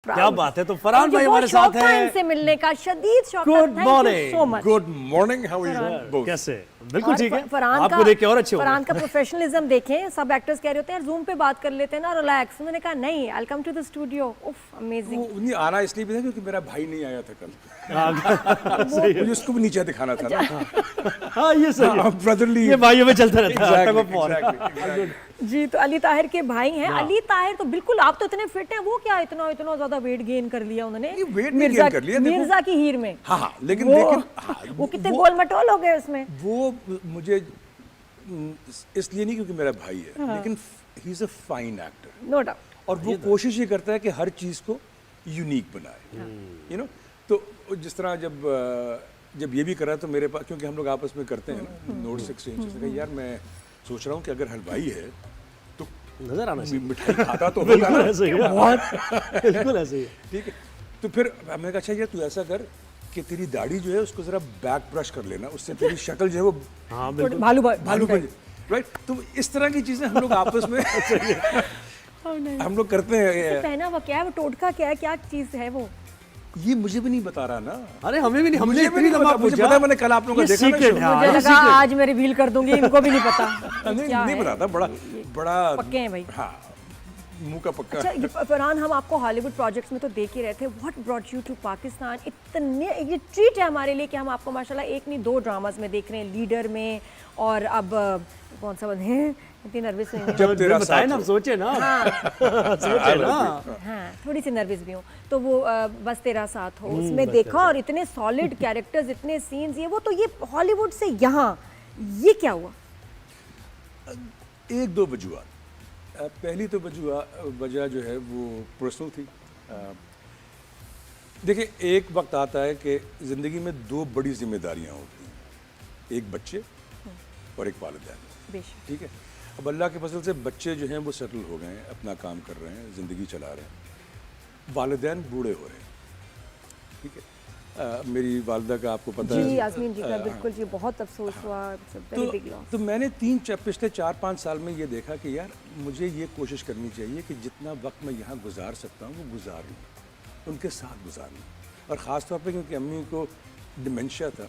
क्या बात है। तो फरहान भाई हमारे साथ हैं। इनसे मिलने का शदीद शौक था। Good Thank you morning. so much। Good morning, how are you both? कैसे? बिल्कुल ठीक है। फरहान आपको देख के और अच्छे हो फरहान का प्रोफेशनलिज्म देखें। सब एक्टर्स कह रहे होते हैं जूम पे बात कर लेते हैं ना, रिलैक्स। उन्होंने कहा नहीं, आई कम टू द स्टूडियो। उफ अमेजिंग। उन्हें आना इसलिए भी था क्योंकि मेरा भाई नहीं आया था कल। सही है। मुझे उसको भी नीचे दिखाना था ना। हाँ ये सही है। ब्रदरली ये भाइयों में चलता रहता है। एग्जैक्टली। जी, तो अली ताहिर के भाई हैं। अली ताहिर तो बिल्कुल, आप तो इतने फिट हैं, वो क्या इतना इतना ज्यादा वेट गेन कर लिया उन्होंने? नहीं, weight नहीं gain कर लिया, देखो। मिर्जा की हीर में। हाँ, लेकिन वो कितने गोल मटोल हो गए उसमें। वो मुझे इसलिए नहीं क्योंकि मेरा भाई है, लेकिन he is a fine actor. No doubt. और वो कोशिश ये करता है कि हर चीज को यूनिक बनाए, यू नो। तो जिस तरह जब ये भी करा तो मेरे पास, क्योंकि हम लोग आपस में करते हैं ना नोट्स एक्सचेंज, यार मैं सोच रहा हूँ कि अगर हलवाई है तो नजर आना चाहिए। मिठाई खाता तो होगा ना। ऐसे ही है। बिल्कुल ऐसे ही है। ठीक है। तो फिर मैंने कहा अच्छा यार तू ऐसा कर कि तेरी दाढ़ी जो है उसको जरा बैक ब्रश कर लेना, उससे तेरी शक्ल जो है वो हाँ बिल्कुल। भालू भालू बन, राइट। तो इस तरह की चीजें हम लोग आपस में हम लोग करते हैं। पहना हुआ क्या है वो, टोटका क्या है, क्या चीज है वो? ये मुझे भी नहीं बता रहा ना। अरे हमें भी नहीं, हमने मुझे भी इतनी नहीं दफा पता, मुझे पूछा। पता है, मैंने कल आप लोगों को ये देखा ना secret show। है। मुझे हाँ, लगा आज मैं रिवील कर दूंगी, इनको भी नहीं पता। क्या नहीं है? पता था। बड़ा पक्के हैं भाई। हाँ, मुंह का पक्का। अच्छा, फरहान, हम आपको हॉलीवुड प्रोजेक्ट्स में तो देख ही रहे थे। What brought you to Pakistan? इतने ये ट्रीट है हमारे लिए कि हम आपको माशाल्लाह एक नहीं दो ड्रामास में देख रहे हैं, लीडर में, और अब कौन सा बंद है, इतनी नर्वस हुई जब तेरा बताए साथ ना, हो। सोचे ना। हाँ सोचे ना। हाँ, थोड़ी सी नर्वस भी हूँ। तो वो बस तेरा साथ हो, उसमें बस देखा, और इतने सॉलिड कैरेक्टर्स, इतने सीन्स, ये वो। तो ये हॉलीवुड से यहाँ ये क्या हुआ? एक दो वजूहत। पहली तो वजह जो है वो पर्सनल थी। देखिए, एक वक्त आता है कि ज़िंदगी में दो बड़ी जिम्मेदारियां होती हैं, एक बच्चे और एक वालिदैन। बेशक। ठीक है। अब अल्लाह के फजल से बच्चे जो हैं वो सेटल हो गए हैं, अपना काम कर रहे हैं, ज़िंदगी चला रहे हैं। वालिदैन बूढ़े हो रहे हैं। ठीक है। मेरी वालदा का आपको पता है जी, यास्मीन जी का बिल्कुल जी, बहुत अफसोस हुआ। Very big loss. तो मैंने पिछले 4-5 साल में ये देखा कि यार मुझे ये कोशिश करनी चाहिए कि जितना वक्त मैं यहाँ गुजार सकता हूँ वो गुजार लूँ, उनके साथ गुजार लूँ। और ख़ास तौर पे क्योंकि अम्मी को डिमेंशिया था,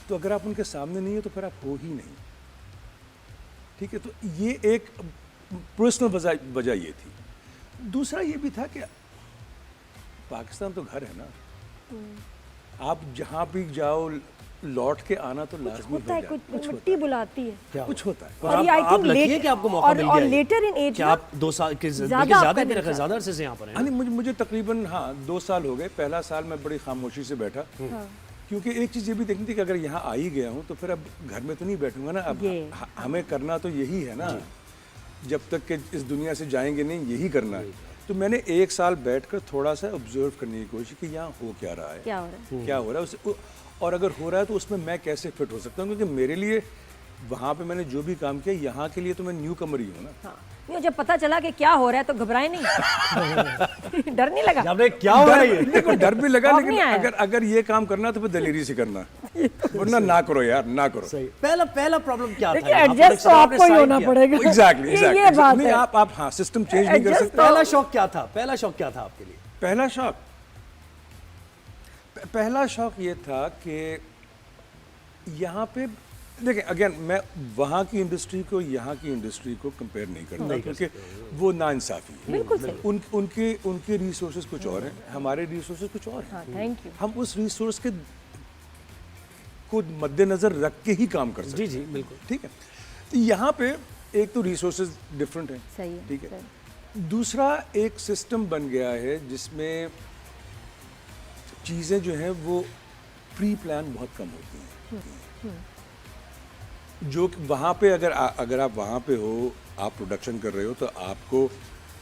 तो अगर आप उनके सामने नहीं हो तो फिर आप हो ही नहीं। ठीक है। तो ये एक पर्सनल वजह ये थी। दूसरा ये भी था कि पाकिस्तान तो घर है ना, आप जहाँ भी जाओ लौट के आना तो लाजमी होता है, हो कुछ जाए। मिट्टी बुलाती है। क्या कुछ होता है। और और ये I आप think लकी है late- कि आपको मौका मिल गया और है। लेटर इन एज क्या आप 2 साल के ज़्यादा बल्कि आपका ज्यादा दिल मेरा ख्याल, था। ज्यादा अरसे से यहाँ पर हैं। हाँ, नहीं, मुझे तकरीबन 2 साल हो गए। पहला साल मैं बड़ी खामोशी से बैठा, क्योंकि एक चीज़ ये भी देखनी थी कि अगर यहाँ आ ही गया हूँ तो फिर अब घर में तो नहीं बैठूंगा ना। अब हमें करना तो यही है ना, जब तक कि इस दुनिया से जाएंगे नहीं, यही करना है। तो मैंने 1 साल बैठकर थोड़ा सा ऑब्जर्व करने की कोशिश की, यहाँ हो क्या रहा है, क्या हो रहा है और अगर हो रहा है तो उसमें मैं कैसे फिट हो सकता हूँ, क्योंकि मेरे लिए वहाँ पे मैंने जो भी काम किया, यहाँ के लिए तो मैं न्यू कमर ही हूँ ना। हाँ। नहीं, जब पता चला कि क्या हो रहा है तो घबराए नहीं? डर नहीं लगा? अबे क्या हो रहा है ये? देखो, डर भी लगा, खौफ लेकिन नहीं आया? अगर ये काम करना तो फिर दलेरी से करना, वरना ना करो यार, ना करो। सही। पहला प्रॉब्लम क्या था? देखिए, यहाँ पर एडजस्ट तो आपने आपको ही साइन होना किया। पड़ेगा। एग्जैक्टली ये बात नहीं, है। आप हाँ, सिस्टम चेंज नहीं कर Adjust सकते। पहला शौक क्या था? पहला शौक क्या था आपके लिए? पहला शौक ये था कि यहाँ पे देखिए, अगेन मैं वहाँ की इंडस्ट्री को यहाँ की इंडस्ट्री को कंपेयर नहीं करता, क्योंकि वो नाइंसाफ़ी है। बिल्कुल सही। उनके रिसोर्सेज कुछ और हैं, हमारे रिसोर्सेज कुछ और हैं। हाँ, थैंक यू। हम उस रिसोर्स के को मद्देनजर रख के ही काम कर सकते हैं। जी बिल्कुल। ठीक है। तो यहाँ पे एक तो रिसोर्सेज डिफरेंट हैं, सही है, ठीक है। दूसरा एक सिस्टम बन गया है जिसमें चीज़ें जो हैं वो प्री प्लान बहुत कम होती हैं। जो कि वहाँ पे अगर आप वहाँ पे हो, आप प्रोडक्शन कर रहे हो, तो आपको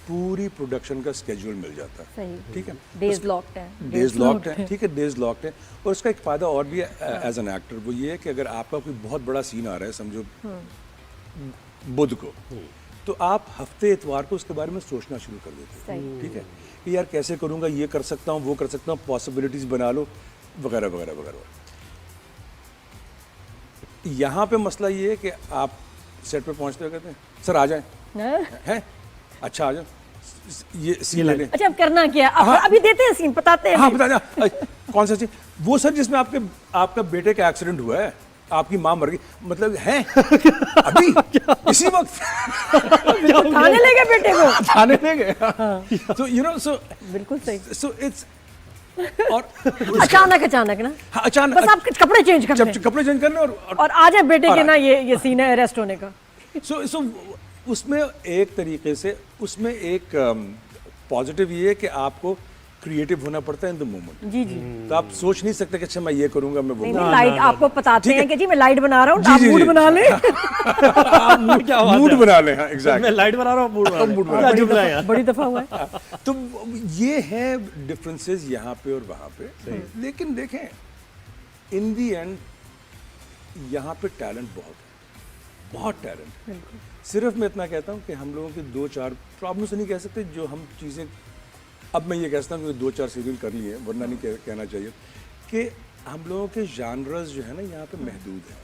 पूरी प्रोडक्शन का स्केड्यूल मिल जाता है। सही। ठीक है। डेज लॉक्ड है। डेज लॉक्ड है, ठीक है, डेज लॉक्ड है। और उसका एक फ़ायदा और भी है एज एन एक्टर, वो ये है कि अगर आपका कोई बहुत बड़ा सीन आ रहा है, समझो बुध को, तो आप हफ्ते इतवार को उसके बारे में सोचना शुरू कर देते हो। ठीक है, कि यार कैसे करूँगा, ये कर सकता हूँ, वो कर सकता हूँ, पॉसिबिलिटीज़ बना लो, वगैरह वगैरह वगैरह। यहाँ पे मसला ये है कि आप सेट पे पहुँचते हो, कहते हैं सर आ जाएं, हैं, अच्छा आ जाओ, ये सीन लेने। अच्छा अब करना क्या है? अब अभी देते हैं सीन, बताते हैं हाँ फिर। बता कौन सा चीज? वो सर जिसमें आपका बेटे का एक्सीडेंट हुआ है, आपकी माँ मर गई, मतलब है अभी इसी वक्त थाने ले गए बेटे को। थाने ले गए। तो यू नो सो बिल्कुल सही। सो इट्स और अचानक ना, हाँ, अचानक बस आप कपड़े चेंज कर लें कपड़े चेंज करने और आ जाए बेटे के ना ये सीन है अरेस्ट होने का। सो उसमें एक तरीके से उसमें एक पॉजिटिव ये है कि आपको क्रिएटिव होना पड़ता है इन द मोमेंट। जी जी। तो आप सोच नहीं सकते कि अच्छा मैं ये करूंगा, मैं वो नहीं करूंगा। लाइट आपको बताते हैं कि जी मैं लाइट बना रहा हूँ, जी, आप जी, मूड जी। बना लें। क्या बात मूड है? बना ले, हाँ एग्जैक्टली। मैं लाइट बना रहा हूँ, मूड बना मूड रहा बना हूँ। क्या जुमला है यार? बड़ी दफा हुआ है। तो ये है डिफरेंसेस यहाँ पे और वहाँ पे। लेकिन देखें इन दी एंड यहाँ पे टैलेंट बहुत टैलेंट। सिर्फ मैं इतना कहता हूँ कि हम लोगों के 2-4 प्रॉब्लम से नहीं कह सकते जो हम चीज़ें, अब मैं ये कहता हूँ कि 2-4 सीरियल कर लिए, वरना नहीं कहना चाहिए कि हम लोगों के जानरस जो है ना यहाँ पे महदूद है।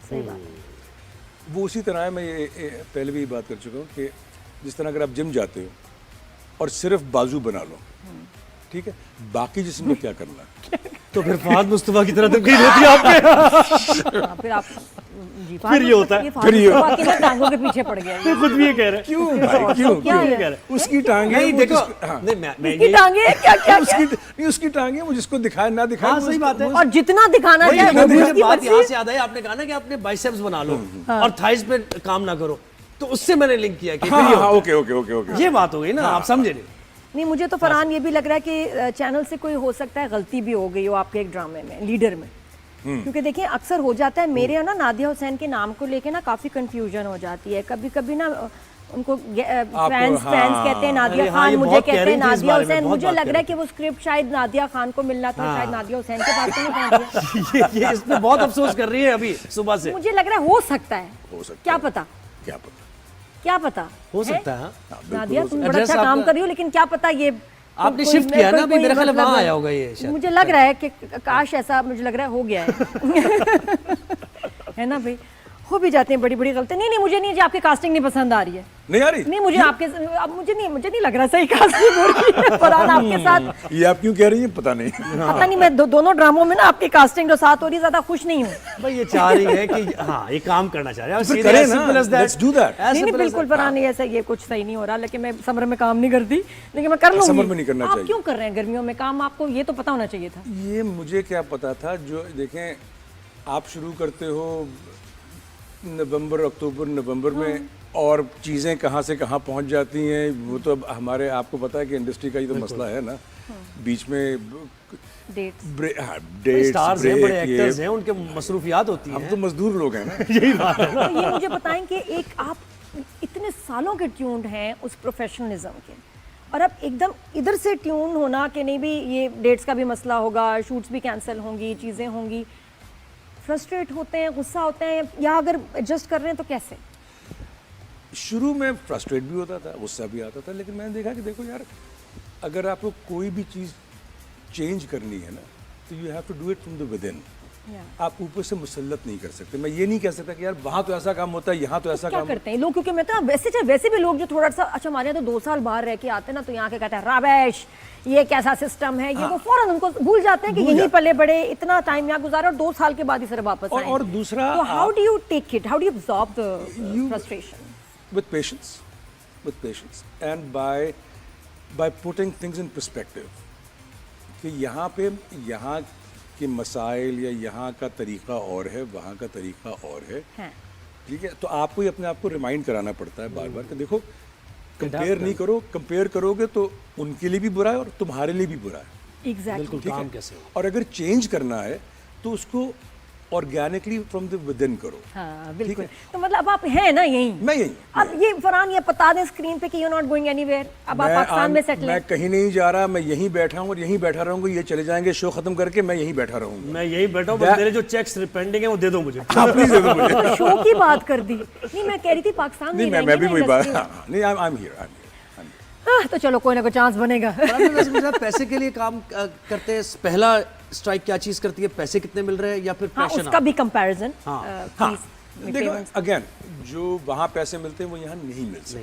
सही बात है। वो उसी तरह है, मैं ये पहले भी बात कर चुका हूँ कि जिस तरह अगर आप जिम जाते हो और सिर्फ बाजू बना लो, ठीक है, बाकी जिस्म में क्या करना है? तो फिर फहद मुस्तफा की तरह तकलीफ होती है आपके। हाँ, फिर आप जी, फिर ये होता है। फिर ये बाकी ना टांगों के पीछे पड़ गया ये। खुद भी ये कह रहे हैं। क्यों भाई क्यों क्या क्यों? है? उसकी टांगे नहीं वो देखो, हाँ। नहीं मैं इसकी ये टांगे क्या क्या उसकी टांगे वो जिसको दिखाए ना दिखाए, हाँ, वो सही उसको- बात है। और जितना दिखाना वही चाहे लेकिन वो मुझे उसकी बात मर्जी। यहाँ से याद आई, आपने कहा ना कि अपने बाइसेप्स बना लो और थाइस पे काम ना करो, तो उससे मैंने लिंक किया कि हाँ फिर ये हाँ होता ओके ओके ओके ओके है। ये बात हो गई ना, आप समझे नहीं। नहीं मुझे तो फरहान ये भी लग रहा है कि चैनल से कोई हो सकता है गलती भी हो गई हो आपके एक ड्रामे में, लीडर में। क्योंकि देखिए अक्सर हो जाता है मेरे और ना नादिया हुसैन के नाम को लेके ना काफी कंफ्यूजन हो जाती है। कभी कभी ना उनको फैंस कहते हैं नादिया अरे हाँ, खान, ये मुझे बहुत कह कहते रही हैं थी इस नादिया बारे में, हुसैन। बहुत मुझे बात लग कह रहा है रही कि वो स्क्रिप्ट शायद नादिया खान को मिलना था, शायद नादिया हुसैन के पास तो नहीं पहुंच गया। ये इस पे बहुत अफसोस कर रही है अभी सुबह से। मुझे लग रहा है हो सकता है, हो सकता क्या है। पता क्या पता हो सकता है। हाँ, बिल्कुल नादिया हो तुम सकता है। बड़ा अच्छा एड्रेस काम आपका- कर रही हो, लेकिन क्या पता ये आपने कोई- शिफ्ट किया ना अभी, कोई मेरा ख्याल है मतलब- वहाँ आया होगा ये शायद। मुझे लग रहा है कि काश ऐसा, मुझे लग रहा है हो गया है। है ना भाई, हो भी जाते हैं बड़ी बड़ी गलती। नहीं नहीं मुझे नहीं जी आपकी कास्टिंग नहीं पसंद आ रही है। नहीं आ रही? नहीं मुझे आपके अब मुझे नहीं लग रहा सही कास्टिंग हो रही है फरहान आपके साथ। ये आप क्यों कह रही हैं पता नहीं। पता नहीं मैं दोनों ड्रामों में ना आपकी कास्टिंग जो साथ हो रही है ज्यादा खुश नहीं हूँ। भाई ये चाह रही है कि हाँ ये काम करना चाह रहे हैं। फिर सीधे करें as ना, simple as that. let's do that. As नहीं simple as बिल्कुल that. फरहान नहीं ऐसा, ये कुछ सही नहीं हो रहा, लेकिन मैं समर में काम नहीं करती, लेकिन मैं कर लूंगी। समर में नहीं करना आप चाहिए। क्यों कर रहे हैं गर्मियों में काम? आपको ये तो पता होना चाहिए था। ये मुझे क्या पता था, जो देखें आप शुरू करते हो अक्टूबर नवंबर में और चीज़ें कहाँ से कहाँ पहुँच जाती हैं, वो तो अब हमारे आपको पता है कि इंडस्ट्री का ही तो मसला है ना। बीच में डेट्स डेट्स स्टार्स हैं, बड़े एक्टर्स हैं, उनके मसरूफियात होती हम हैं। तो मजदूर लोग हैं ना। यही बात है ना। तो ये मुझे बताएं कि एक आप इतने सालों के ट्यून्ड हैं उस प्रोफेशनलिज्म के, और अब एकदम इधर से ट्यून होना कि नहीं भी ये डेट्स का भी मसला होगा, शूट्स भी कैंसिल होंगी, चीज़ें होंगी, फ्रस्ट्रेट होते हैं, गुस्सा होते हैं, या अगर एडजस्ट कर रहे हैं तो कैसे? शुरू में फ्रस्ट्रेट भी होता था, गुस्सा भी आता था, लेकिन मैंने देखा कि देखो यार, अगर आपको कोई भी चीज़ चेंज करनी है ना, तो you have to do it from the within. आप ऊपर से मुसल्लत नहीं कर सकते। मैं ये नहीं कह सकता कि यार वहाँ तो ऐसा काम होता है, यहाँ तो ऐसा क्या काम करते हैं लोग? क्योंकि मैं तो वैसे भी लोग जो थोड़ा सा, अच्छा हमारे यहाँ तो 2 साल बाहर रह के आते हैं ना, तो यहाँ के कहते हैं राबेश, ये कैसा सिस्टम है, ये वो फौरन उनको भूल जाते हैं कि यहीं पले बड़े, इतना टाइम यहाँ गुजारा और 2 साल के बाद ही सर वापस आए। और दूसरा तो how do you take it, how do you absorb the frustration? with patience and by putting things in perspective कि यहाँ के मसाइल या यहाँ का तरीका और है, वहाँ का तरीका और है, ठीक है। तो आपको ही अपने आप को रिमाइंड कराना पड़ता है बार बार कि देखो कंपेयर नहीं करो, कंपेयर करोगे तो उनके लिए भी बुरा है और तुम्हारे लिए भी बुरा है। एग्जैक्टली। बिल्कुल ठीक काम है? कैसे हो। और अगर चेंज करना है तो उसको organically from the with in करो। हाँ बिल्कुल। तो मतलब अब आप हैं ना यहीं? मैं यहीं। अब ये फरहान ये बता दें स्क्रीन पे कि यू नॉट गोइंग एनीवेयर, अब आप पाकिस्तान में सेटल मैं हैं? कहीं नहीं जा रहा, मैं यहीं बैठा हूँ और यहीं बैठा रहूंगा। ये चले जाएंगे शो खत्म करके, मैं यहीं बैठा रहूंगा। मैं यही बैठा हूँ, बस मेरे जो चेक्स पेंडिंग है वो दे दो मुझे। हाँ प्लीज दे दो मुझे। तो शो की बात कर दी। नहीं मैं कह रही थी पाकिस्तान में नहीं मैं भी वही बात, हाँ, नहीं आई एम हियर। तो चलो कोई ना कोई चांस बनेगा। वैसे मुझे पैसे के लिए काम करते हैं, पहला स्ट्राइक क्या चीज करती है, पैसे कितने मिल रहे हैं या फिर हाँ पैशन? उसका भी कंपैरिजन हाँ देखो अगेन जो वहाँ पैसे मिलते हैं वो यहाँ नहीं मिल सकते।